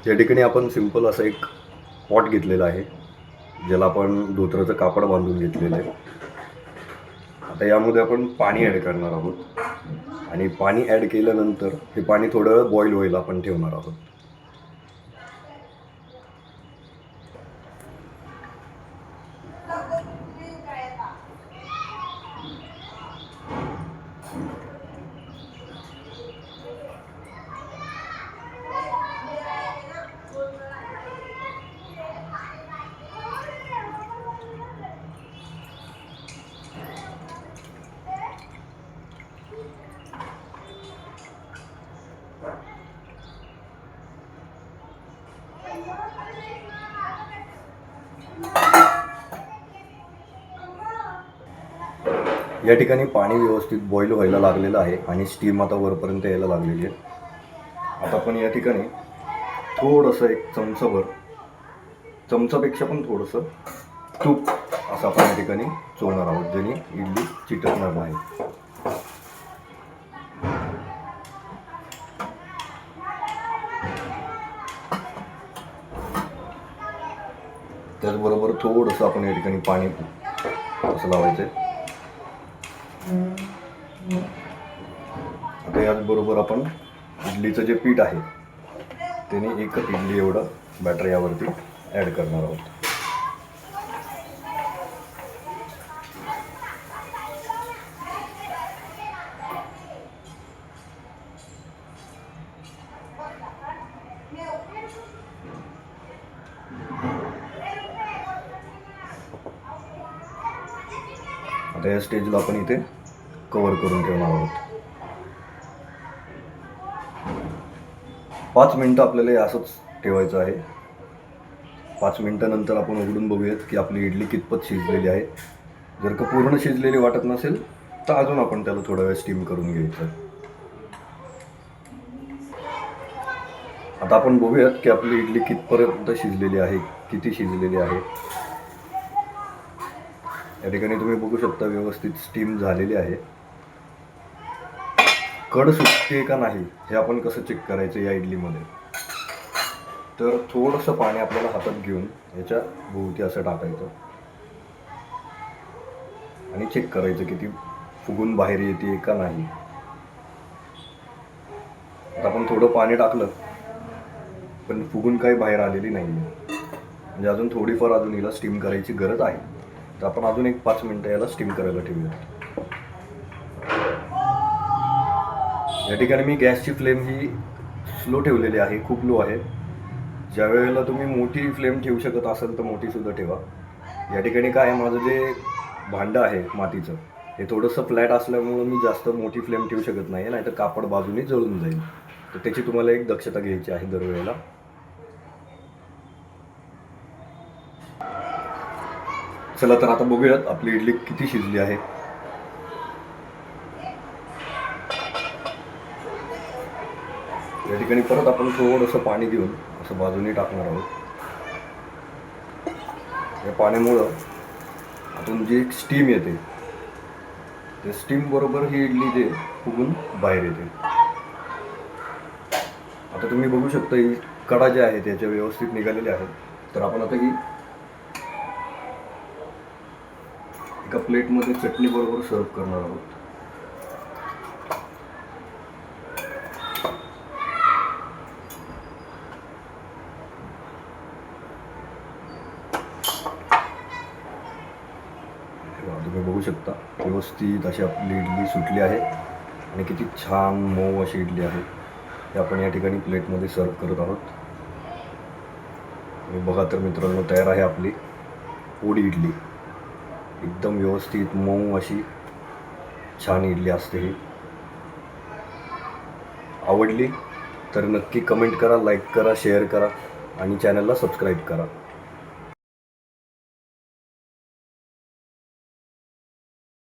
या ठिकाणी आपण सिंपल असं एक पॉट घेतलेला आहे, ज्याला आपण धोतराचं कापड बांधून घेतलेलं आहे. आता यामध्ये आपण पाणी ॲड करणार आहोत आणि पाणी ॲड केल्यानंतर हे पाणी थोडं बॉईल व्हायला आपण ठेवणार आहोत. या ठिकाणी पाणी व्यवस्थित बॉईल व्हायला लागलेलं आहे आणि स्टीम आता वरपर्यंत यायला लागलेली आहे. आता आपण या ठिकाणी थोडंसं एक चमचाभर, चमचापेक्षा पण थोडंसं तूप असं आपण या ठिकाणी चोळणार आहोत, ज्याने इडली चिटकणार नाही. त्याचबरोबर थोडंसं आपण या ठिकाणी पाणी असं लावायचं आहे. आता याचबरोबर आपण इडलीचं जे पीठ आहे त्याने एक इडली एवढं बॅटर यावरती ॲड करणार आहोत. आता या स्टेजला आपण इथे कव्हर करून ठेवणार आहोत. 5 मिनटं आपल्याला असंच ठेवायचं आहे. 5 मिनटानंतर आपण उघडून बघूयात की आपली इडली कितपत शिजलेली आहे. जर का पूर्ण शिजलेली वाटत नसेल तर अजून आपण त्याला थोडा वेळ स्टीम करून घ्यायचं. आता आपण बघूयात की आपली इडली कितपर्यंत शिजलेली आहे, किती शिजलेली आहे. या ठिकाणी तुम्ही बघू शकता व्यवस्थित स्टीम झालेली आहे. कड सुटते का नाही हे आपण कसं चेक करायचं या इडलीमध्ये, तर थोडंसं पाणी आपल्याला हातात घेऊन याच्या भोवती असं टाकायचं आणि चेक करायचं की ती फुगून बाहेर येते का नाही. आता आपण थोडं पाणी टाकलं पण फुगून काही बाहेर आलेली नाही आहे, म्हणजे अजून थोडीफार अजून हिला स्टीम करायची गरज आहे. तर आपण अजून एक 5 मिनटं याला स्टीम करायला ठेवूया. या ठिकाणी मी गॅसची फ्लेम ही स्लो ठेवलेली आहे, खूप लो आहे. ज्या वेळेला तुम्ही मोठी फ्लेम ठेवू शकत असाल तर मोठीसुद्धा ठेवा. या ठिकाणी काय आहे, माझं जे भांडं आहे मातीचं हे थोडंसं फ्लॅट असल्यामुळं मी जास्त मोठी फ्लेम ठेवू शकत नाही, नाहीतर कापड बाजूने जळून जाईल. तर त्याची तुम्हाला एक दक्षता घ्यायची आहे दरवेळेला. चला तर आता बघूयात आपली इडली किती शिजली आहे. या ठिकाणी परत आपण थोडंसं पाणी घेऊन असं बाजूने टाकणार आहोत. या पाण्यामुळं आतून जी स्टीम येते त्या स्टीम बरोबर ही इडली जे फुगून बाहेर येते. आता तुम्ही बघू शकता ही कडा ज्या आहेत त्याच्या व्यवस्थित निघालेल्या आहेत. तर आपण आता ही एका प्लेटमध्ये चटणी बरोबर सर्व करणार आहोत. तुम्ही बघू शकता व्यवस्थित अशी आपली इडली सुटली आहे आणि किती छान मऊ अशी इडली आहे. हे आपण या ठिकाणी प्लेटमध्ये सर्व करत आहोत. आणि बघा तर मित्रांनो, तयार आहे आपली पोळी इडली. एकदम व्यवस्थित मऊ अशी छान इडली असते ही. आवडली तर नक्की कमेंट करा, लाईक करा, शेअर करा आणि चॅनलला सबस्क्राईब करा.